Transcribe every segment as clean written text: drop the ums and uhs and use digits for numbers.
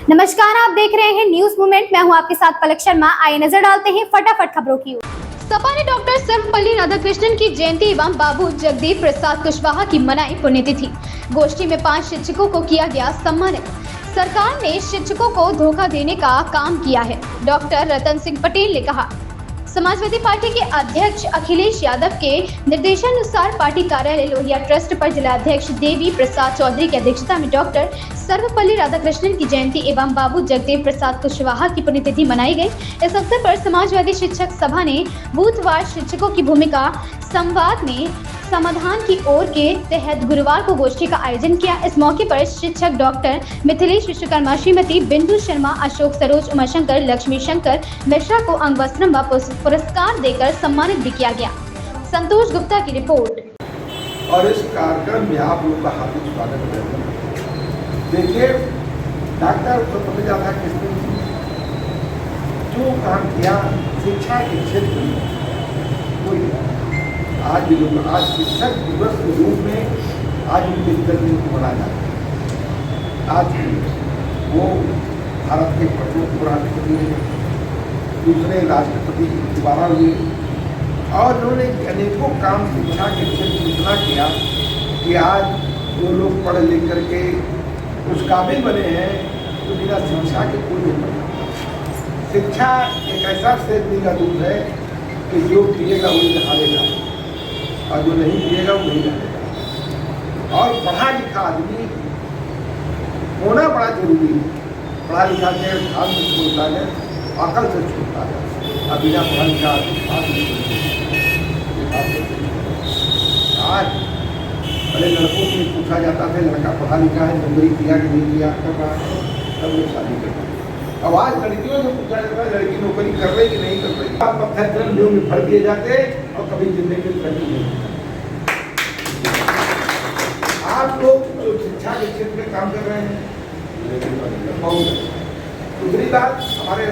नमस्कार, आप देख रहे हैं न्यूज मूवमेंट। मैं हूं आपके साथ पलक शर्मा। आइए नजर डालते हैं फटाफट खबरों की ओर। सपा ने डॉक्टर सर्वपल्ली राधाकृष्णन की जयंती एवं बाबू जगदेव प्रसाद कुशवाहा की मनाई पुण्यतिथि। गोष्ठी में 5 शिक्षकों को किया गया सम्मानित। सरकार ने शिक्षकों को धोखा देने का काम किया है, डॉक्टर रतन सिंह पटेल ने कहा। समाजवादी पार्टी के अध्यक्ष अखिलेश यादव के निर्देशानुसार पार्टी कार्यालय लोहिया ट्रस्ट पर जिला अध्यक्ष देवी प्रसाद चौधरी की अध्यक्षता में डॉक्टर सर्वपल्ली राधाकृष्णन की जयंती एवं बाबू जगदेव प्रसाद कुशवाहा की पुण्यतिथि मनाई गई। इस अवसर पर समाजवादी शिक्षक सभा ने बूथवार शिक्षकों की भूमिका संवाद में समाधान की ओर के तहत गुरुवार को गोष्ठी का आयोजन किया। इस मौके पर शिक्षक डॉक्टर मिथिलेश विश्वकर्मा, श्रीमती बिंदु शर्मा, अशोक सरोज, उमाशंकर, लक्ष्मी शंकर मिश्रा को अंग वस्त्र व पुरस्कार देकर सम्मानित भी किया गया। संतोष गुप्ता की रिपोर्ट। और इस कार्यक्रम में आप लोग का हार्दिक स्वागत है। देखिए, डॉक्टर सर्वपल्ली राधाकृष्णन जो काम किया शिक्षा के क्षेत्र में, कोई आज शिक्षक दिवस के रूप में आज उनके जन्मदिन को मनाया जाता है। आज वो भारत के प्रथम उपराष्ट्रपति हैं, दूसरे राष्ट्रपति दोबारा हुए और उन्होंने अनेकों काम शिक्षा के क्षेत्र में इतना किया कि आज जो लोग पढ़ लिख करके उस काबिल बने हैं तो बिना शिक्षा के कोई नहीं पढ़ा। शिक्षा एक ऐसा सेवनी का दूध है कि जो पिएगा वही नहाएगा और जो नहीं पिएगा वो नहीं नहाएगा। और पढ़ा लिखा आदमी होना बड़ा जरूरी है। पढ़ा लिखा के हाथ में छोड़ता है, अकल से छोड़ता है, और बिना पढ़ा लिखा हाथ में आज पहले लड़कों से पूछा जाता था लड़का पढ़ा लिखा है, नौकरी किया कि नहीं किया, कर रहा है, तब लोग शादी करते हैं। अब आज लड़कियों से पूछा जाता है लड़की नौकरी कर रही कि नहीं कर रही। आप पत्थर में भर दिए जाते और कभी जिंदगी में करती नहीं। आप लोग जो शिक्षा के क्षेत्र में काम कर रहे हैं बहुत। दूसरी बात, हमारे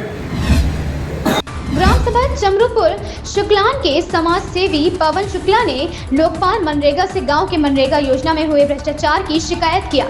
ग्राम सभा चमरूपुर शुक्लान के समाज सेवी पवन शुक्ला ने लोकपाल मनरेगा से गांव के मनरेगा योजना में हुए भ्रष्टाचार की शिकायत किया।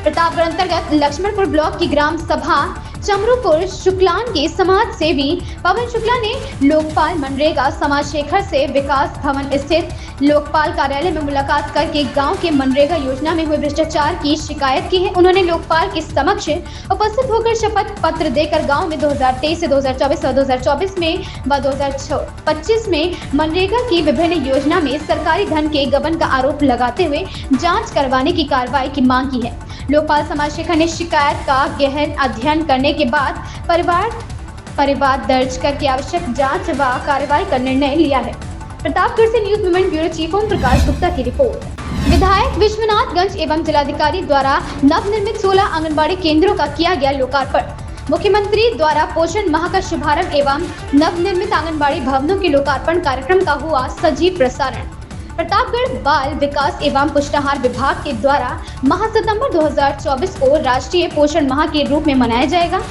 प्रतापगढ़ अंतर्गत लक्ष्मणपुर ब्लॉक की ग्राम सभा चमरूपुर शुक्लान के समाज सेवी पवन शुक्ला ने लोकपाल मनरेगा समाज शेखर से विकास भवन स्थित लोकपाल कार्यालय में मुलाकात करके गांव के मनरेगा योजना में हुए भ्रष्टाचार की शिकायत की है। उन्होंने लोकपाल के समक्ष उपस्थित होकर शपथ पत्र देकर गांव में 2023 से 2024 और 2024 में व 2025 में मनरेगा की विभिन्न योजना में सरकारी धन के गबन का आरोप लगाते हुए जाँच करवाने की कार्रवाई की मांग की है। लोकपाल समाज शेखर ने शिकायत का गहन अध्ययन करने के बाद परिवाद दर्ज करके आवश्यक जांच व कार्रवाई का निर्णय लिया है। प्रतापगढ़ से news movement bureau chief Om Prakash Gupta की रिपोर्ट। विधायक विश्वनाथगंज एवं जिलाधिकारी द्वारा नवनिर्मित 16 आंगनबाड़ी केंद्रों का किया गया लोकार्पण। मुख्यमंत्री द्वारा पोषण माह का शुभारंभ एवं नवनिर्मित आंगनबाड़ी भवनों के लोकार्पण कार्यक्रम का हुआ सजीव प्रसारण। प्रतापगढ़ बाल विकास एवं पुष्टाहार विभाग के द्वारा माह सितंबर 2024 को राष्ट्रीय पोषण माह के रूप में मनाया जाएगा,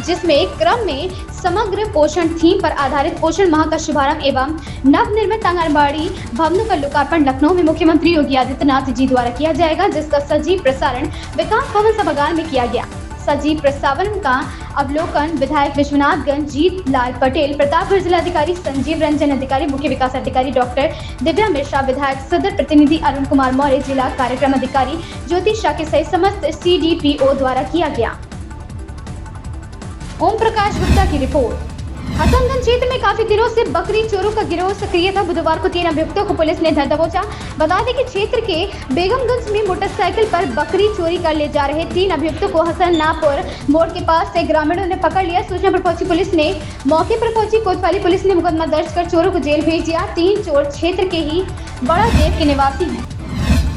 जिसमें क्रम में समग्र पोषण थीम पर आधारित पोषण माह का शुभारंभ एवं नवनिर्मित आंगनबाड़ी भवनों का लोकार्पण लखनऊ में मुख्यमंत्री योगी आदित्यनाथ जी द्वारा किया जाएगा, जिसका सजीव प्रसारण विकास भवन सभागार में किया गया। सजीव प्रसारण का अवलोकन विधायक विश्वनाथगंज जीत लाल पटेल, प्रतापगढ़ जिलाधिकारी संजीव रंजन अधिकारी, मुख्य विकास अधिकारी डॉक्टर दिव्या मिश्रा, विधायक सदर प्रतिनिधि अरुण कुमार मौर्य, जिला कार्यक्रम अधिकारी ज्योति शाह सहित समस्त CDPO द्वारा किया गया। ओम प्रकाश गुप्ता की रिपोर्ट। हसनगंज क्षेत्र में काफी दिनों से बकरी चोरों का गिरोह सक्रिय था। बुधवार को 3 अभियुक्तों को पुलिस ने धर दबोचा। बता दें कि क्षेत्र के बेगमगंज में मोटरसाइकिल पर बकरी चोरी कर ले जा रहे 3 अभियुक्तों को हसननापुर मोड़ के पास से ग्रामीणों ने पकड़ लिया। सूचना पर पहुंची पुलिस ने मौके पर पहुंची कोतवाली पुलिस ने मुकदमा दर्ज कर चोरों को जेल भेज दिया। 3 चोर क्षेत्र के ही बड़ा देव के निवासी हैं।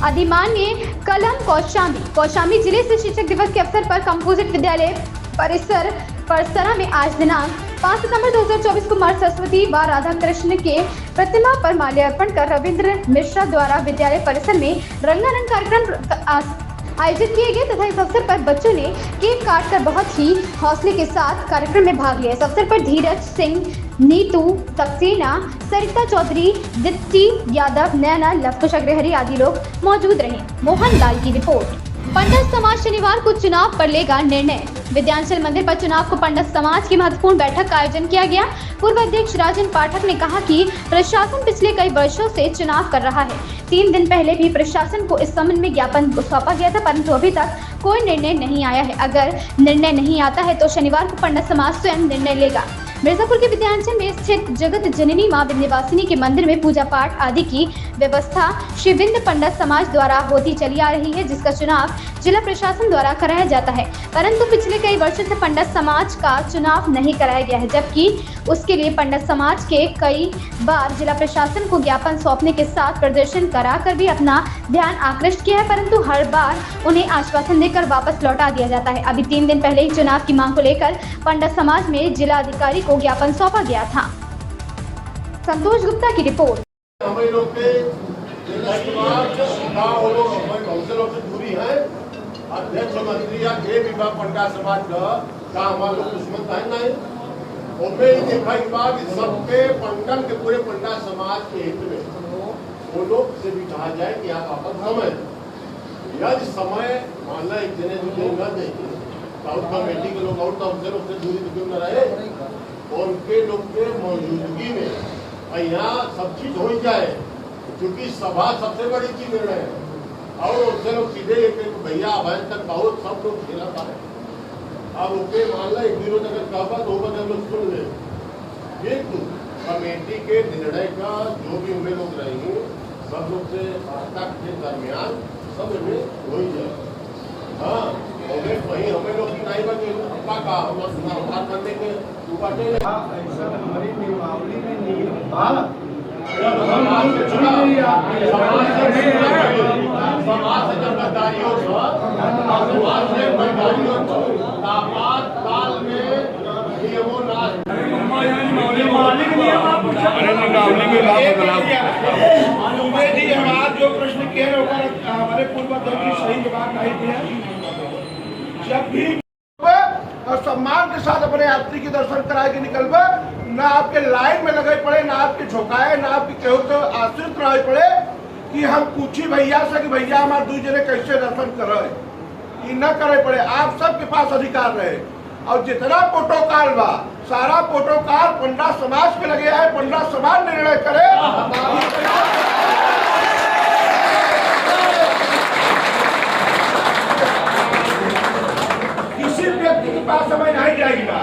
अधिमान्य कलम कौशाम्बी जिले से शिक्षक दिवस के अवसर पर कंपोजिट विद्यालय परिसर परसरा में आज दिनांक 5 सितंबर 2024 को मां सरस्वती व राधा कृष्ण के प्रतिमा पर माल्यार्पण कर रविंद्र मिश्रा द्वारा विद्यालय परिसर में रंगारंग कार्यक्रम आयोजित किए गए तथा इस अवसर पर बच्चों ने केक काटकर बहुत ही हौसले के साथ कार्यक्रम में भाग लिया। इस अवसर पर धीरज सिंह, नीतू सक्सेना, सरिता चौधरी, दीप्ति यादव, नैना, लवकुश अग्रहरी आदि लोग मौजूद रहे। मोहन लाल की रिपोर्ट। पंडित समाज शनिवार को चुनाव पर लेगा निर्णय। विद्यांचल मंदिर पर चुनाव को पंडित समाज की महत्वपूर्ण बैठक का आयोजन किया गया। पूर्व अध्यक्ष राजन पाठक ने कहा कि प्रशासन पिछले कई वर्षों से चुनाव कर रहा है। 3 दिन पहले भी प्रशासन को इस संबंध में ज्ञापन सौंपा गया था, परंतु अभी तक कोई निर्णय नहीं आया है। अगर निर्णय नहीं आता है तो शनिवार को पंडित समाज स्वयं निर्णय लेगा। मिर्जापुर के विद्यांचल में स्थित जगत जननी मां विंध्यवासिनी के मंदिर में पूजा पाठ आदि की व्यवस्था श्री विंध्य पंडित समाज द्वारा होती चली आ रही है, जिसका चुनाव जिला प्रशासन द्वारा कराया जाता है, परंतु पिछले कई वर्षों से पंडित समाज का चुनाव नहीं कराया गया है, जबकि उसके लिए पंडित समाज के कई बार जिला प्रशासन को ज्ञापन सौंपने के साथ प्रदर्शन कराकर भी अपना ध्यान आकृष्ट किया है, परंतु हर बार उन्हें आश्वासन देकर वापस लौटा दिया जाता है। अभी 3 दिन पहले ही चुनाव की मांग को लेकर पंडित समाज में जिला अधिकारी को ज्ञापन सौंपा गया था। संतोष गुप्ता की रिपोर्ट। हमें लोग के दूरी है अध्यक्ष मंत्री या के विभाग पंडा समाज का हमारे लोग दुश्मन है नहीं। उनमें ही देखा कि बात सबके पंडन के पूरे पंडा समाज के हित में वो लोग से भी कहा जाए कि आप आपस समय यदि समय मानना एक जने दूसरे न देंगे तो कमेटी के लोग और तो उससे दूरी तो क्यों न रहे, और उनके लोग के मौजूदगी में यहाँ सब चीज हो जाए, क्योंकि सभा सबसे बड़ी चीज निर्णय है। और उससे लोग सीधे भैया अभय तक बहुत सब लोग खेला था। अब ओके मान ला एक विरोध अगर कहा तो हम लोग सुन ले, किंतु कमेटी के निर्णय का जो भी उन्हें लोग रहेंगे सब लोग से वार्ता के दरमियान सब में हो ही जाए। हाँ, वही हमें लोग की नहीं बने अपना का हम सुधार करने के बाटे ऐसा हमारी नियमावली में नियम था। समाज से जब गद्दारियों समाज से गद्दारियों आपातकाल में नियमों जी हमारा जो प्रश्न किए हमारे पूर्व अध्यक्ष सही जवाब नहीं दिया। जब भी और सम्मान के साथ अपने यात्री के दर्शन कराए के निकलबे, ना आपके लाइन में लगे पड़े, ना आपके झोंकाए, ना आपके केहू तो आश्रित रहे पड़े कि हम पूछी भैया से कि भैया हमारे 2 जने कैसे दर्शन करे, ये न करे पड़े। आप सबके पास अधिकार रहे और जितना प्रोटोकॉल बा सारा प्रोटोकॉल पंडा समाज पे लगे है। पंडा समाज निर्णय करे। किसी व्यक्ति के पास समय नहीं जाएगी बा,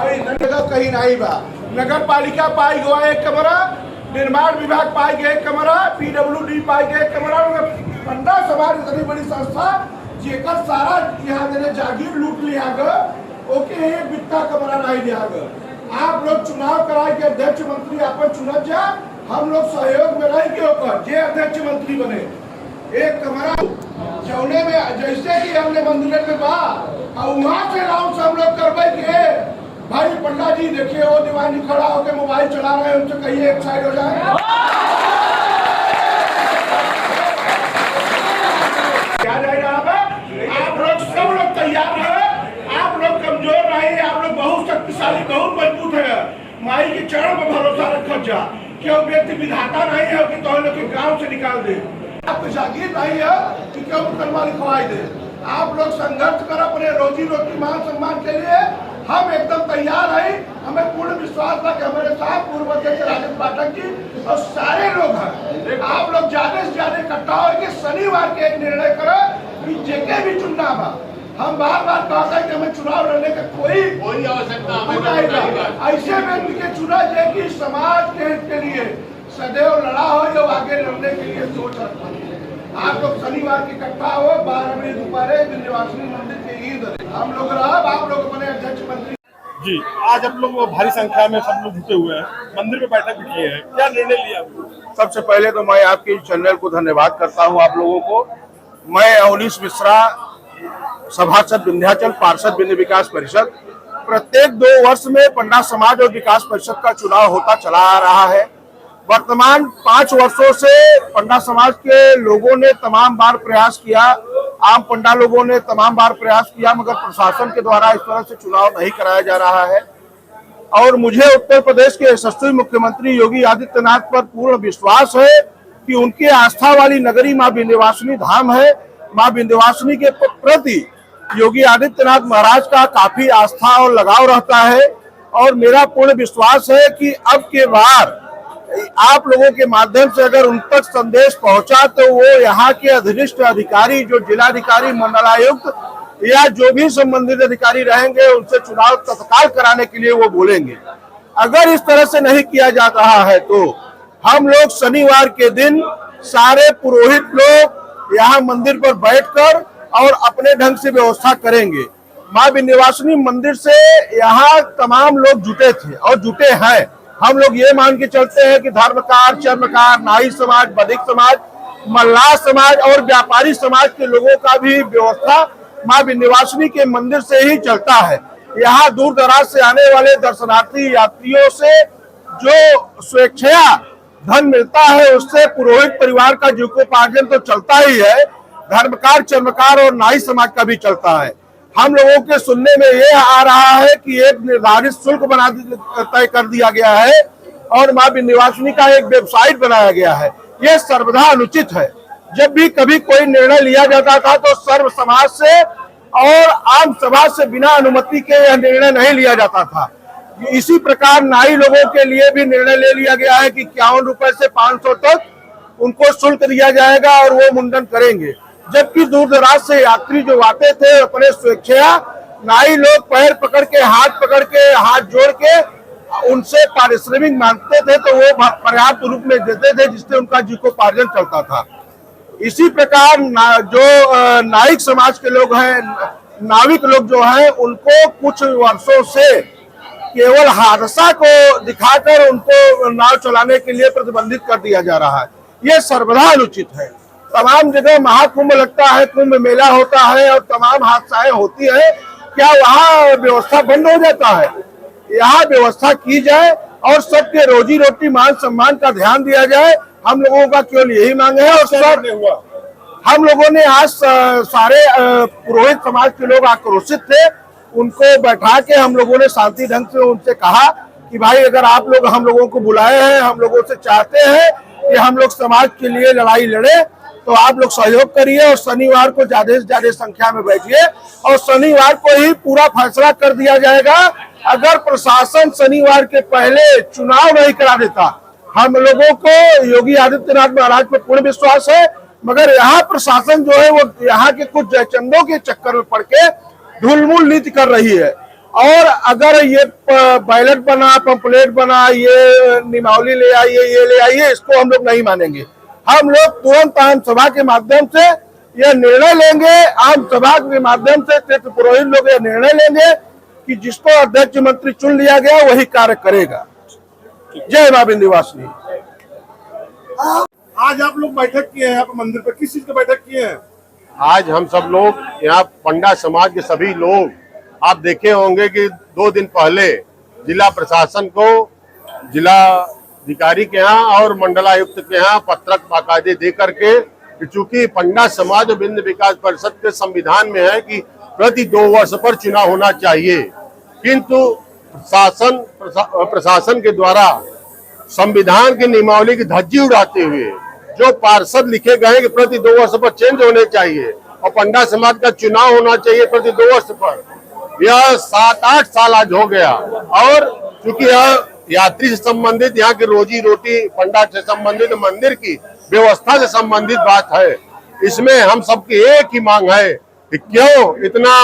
अरे जगह कहीं नहीं बा। नगर पालिका पाई गया 1 कमरा, निर्माण विभाग पाई गए 1 कमरा, PWD पाई गए 1 कमरा। पंडा समाज इतनी बड़ी संस्था जेकर सारा यहाँ देने जागीर लूट लिया गया, ओके एक बित्ता कमरा नहीं दिया गया। आप लोग चुनाव कराए के अध्यक्ष मंत्री अपन चुनत जा, हम लोग सहयोग में रह के होकर जे अध्यक्ष मंत्री बने 1 कमरा चौने में जैसे कि हमने मंदिर में बा और वहाँ से राउंड सब लोग करवाई के भाई पंडा जी देखिए वो दीवानी खड़ा होकर मोबाइल चला रहे हैं, उनसे कहिए एक साइड हो जाए। क्या जाएगा आप लोग सब लोग तैयार रहे, आप लोग कमजोर नहीं, आप लोग बहुत शक्तिशाली बहुत मजबूत है। माई के चरण पर भरोसा रखो जा, क्यों व्यक्ति विधाता नहीं है कि तो लोग गाँव से निकाल दे। आपको जागीर नहीं है कि क्यों तलवार लिखवाई दे। आप लोग संघर्ष कर अपने रोजी रोटी मान सम्मान के लिए, हम एकदम तैयार हैं। हमें पूर्ण विश्वास था कि हमारे साथ पूर्व अध्यक्ष राजन पाठक जी और सारे लोग हैं। आप लोग ज्यादा से ज्यादा इकट्ठा होकर शनिवार के एक निर्णय करें कि जेके भी चुनना बा। हम बार बार कहते हैं कि हमें चुनाव लड़ने का कोई आवश्यकता ऐसे व्यक्ति के चुना जाए कि समाज के हित के लिए सदैव लड़ा हो या आगे लड़ने के लिए सोच रखा है। आप लोग शनिवार की इकट्ठा हो 12 बजे दोपहर विंध्यवासिनी मंदिर के ईद हम लोग आप लोग अपने अध्यक्ष मंत्री जी। आज आप लोग भारी संख्या में सब लोग जुटे हुए हैं, मंदिर में बैठक भी किए हैं, क्या निर्णय लिया? सबसे पहले तो मैं आपके चैनल को धन्यवाद करता हूं आप लोगों को। मैं अवनीश मिश्रा, सभासद विंध्याचल, पार्षद विंध्य विकास परिषद। प्रत्येक 2 वर्ष में पंडा समाज और विकास परिषद का चुनाव होता चला आ रहा है। वर्तमान 5 वर्षों से पंडा समाज के लोगों ने तमाम बार प्रयास किया, आम पंडा लोगों ने तमाम बार प्रयास किया, मगर प्रशासन के द्वारा इस तरह से चुनाव नहीं कराया जा रहा है। और मुझे उत्तर प्रदेश के यशस्वी मुख्यमंत्री योगी आदित्यनाथ पर पूर्ण विश्वास है कि उनके आस्था वाली नगरी मां विंध्यवासिनी धाम है, माँ विंध्यवासिनी के प्रति योगी आदित्यनाथ महाराज का काफी आस्था और लगाव रहता है और मेरा पूर्ण विश्वास है कि अब के बार आप लोगों के माध्यम से अगर उन तक संदेश पहुंचा तो वो यहाँ के अधीनस्थ अधिकारी जो जिलाधिकारी मंडलायुक्त या जो भी संबंधित अधिकारी रहेंगे उनसे चुनाव तत्काल कराने के लिए वो बोलेंगे। अगर इस तरह से नहीं किया जा रहा है तो हम लोग शनिवार के दिन सारे पुरोहित लोग यहाँ मंदिर पर बैठकर और अपने ढंग से व्यवस्था करेंगे। माँ विंध्यवासिनी मंदिर से यहाँ तमाम लोग जुटे थे और जुटे हैं। हम लोग ये मान के चलते हैं कि धर्मकार, चर्मकार, नाई समाज, बधिक समाज, मल्लाह समाज और व्यापारी समाज के लोगों का भी व्यवस्था माँ विंध्यवासिनी के मंदिर से ही चलता है। यहाँ दूर दराज से आने वाले दर्शनार्थी यात्रियों से जो स्वेच्छया धन मिलता है उससे पुरोहित परिवार का जीविकोपार्जन तो चलता ही है, धर्मकार, चर्मकार और नाई समाज का भी चलता है। हम लोगों के सुनने में ये आ रहा है कि एक निर्धारित शुल्क तय कर दिया गया है और माँ विंध्यवासिनी का एक वेबसाइट बनाया गया है। ये सर्वथा अनुचित है। जब भी कभी कोई निर्णय लिया जाता था तो सर्व समाज से और आम सभा से बिना अनुमति के यह निर्णय नहीं लिया जाता था। इसी प्रकार नाई लोगों के लिए भी निर्णय ले लिया गया है कि 51 रुपए से 500 तक उनको शुल्क दिया जाएगा और वो मुंडन करेंगे। जबकि दूर दराज से यात्री जो आते थे अपने स्वेच्छया नाई लोग पैर पकड़ के हाथ जोड़ के उनसे पारिश्रमिक मांगते थे तो वो पर्याप्त रूप में देते थे जिससे उनका जीविकोपार्जन चलता था। इसी प्रकार जो नाविक समाज के लोग हैं, नाविक लोग जो हैं, उनको कुछ वर्षों से केवल हादसा को दिखाकर उनको नाव चलाने के लिए प्रतिबंधित कर दिया जा रहा है। ये सर्वथा अनुचित है। तमाम जगह महाकुंभ लगता है, कुंभ मेला होता है और तमाम हादसाएं होती है, क्या वहाँ व्यवस्था बंद हो जाता है? यहाँ व्यवस्था की जाए और सबके रोजी रोटी मान सम्मान का ध्यान दिया जाए। हम लोगों का केवल यही मांग है। और सर हम लोगों ने आज सारे पुरोहित समाज के लोग आक्रोशित थे, उनको बैठा के हम लोगों ने शांति ढंग से उनसे कहा कि भाई अगर आप लोग हम लोगों को बुलाए हैं, हम लोगों से चाहते हैं कि हम लोग समाज के लिए लड़ाई लड़े तो आप लोग सहयोग करिए और शनिवार को ज्यादा से ज्यादा संख्या में बैठिए और शनिवार को ही पूरा फैसला कर दिया जाएगा। अगर प्रशासन शनिवार के पहले चुनाव नहीं करा देता, हम लोगों को योगी आदित्यनाथ महाराज पर पूर्ण विश्वास है, मगर यहाँ प्रशासन जो है वो यहाँ के कुछ जयचंदों के चक्कर में पड़ के ढुलमुल नीति कर रही है। और अगर ये बैलेट बना, पंपलेट बना, ये निमावली ले आइए, ये ले आइए, इसको हम लोग नहीं मानेंगे। हम लोग तुरंत आम सभा के माध्यम से यह निर्णय लेंगे, आम सभा के माध्यम से क्षेत्र पुरोहित लोग यह निर्णय लेंगे कि जिसको अध्यक्ष मंत्री चुन लिया गया वही कार्य करेगा। जय मां विंध्यवासिनी। आज आप लोग बैठक किए हैं यहाँ पर मंदिर पर, किस चीज की बैठक किए हैं? आज हम सब लोग यहाँ पंडा समाज के सभी लोग, आप देखे होंगे कि 2 दिन पहले जिला प्रशासन को जिला अधिकारी के यहाँ और मंडलायुक्त के यहाँ पत्रक बाकायदे दे करके, चूंकि पंडा समाज और विंध्य विकास परिषद के संविधान में है कि प्रति 2 वर्ष पर चुनाव होना चाहिए, किंतु प्रशासन के द्वारा संविधान की नियमावली की धज्जी उड़ाते हुए जो पार्षद लिखे गए कि प्रति 2 वर्ष पर चेंज होने चाहिए और पंडा समाज का चुनाव होना चाहिए प्रति 2 वर्ष पर, यह 7-8 साल आज हो गया। और चूंकि यह यात्री से संबंधित, यहाँ की रोजी रोटी, पंडा से संबंधित, मंदिर की व्यवस्था से संबंधित बात है, इसमें हम सबकी एक ही मांग है कि क्यों इतना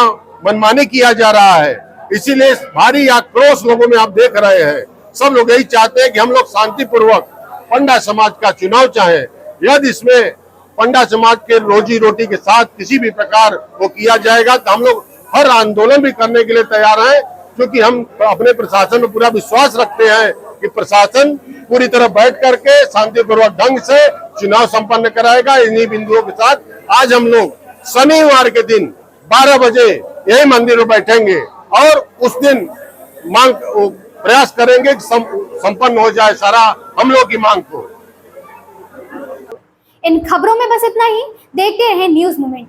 मनमानी किया जा रहा है। इसीलिए भारी आक्रोश लोगों में आप देख रहे हैं। सब लोग यही चाहते हैं कि हम लोग शांतिपूर्वक पंडा समाज का चुनाव चाहें। यदि इसमें पंडा समाज के रोजी रोटी के साथ किसी भी प्रकार वो किया जाएगा तो हम लोग हर आंदोलन भी करने के लिए तैयार हैं, क्योंकि हम अपने प्रशासन में पूरा विश्वास रखते हैं कि प्रशासन पूरी तरह बैठ करके शांतिपूर्वक ढंग से चुनाव संपन्न कराएगा। इन्हीं बिंदुओं के साथ आज हम लोग शनिवार के दिन 12 बजे यही मंदिर में बैठेंगे और उस दिन मांग प्रयास करेंगे कि संपन्न हो जाए सारा हम लोग की मांग को। इन खबरों में बस इतना ही। देखते रहें न्यूज़ मोमेंट।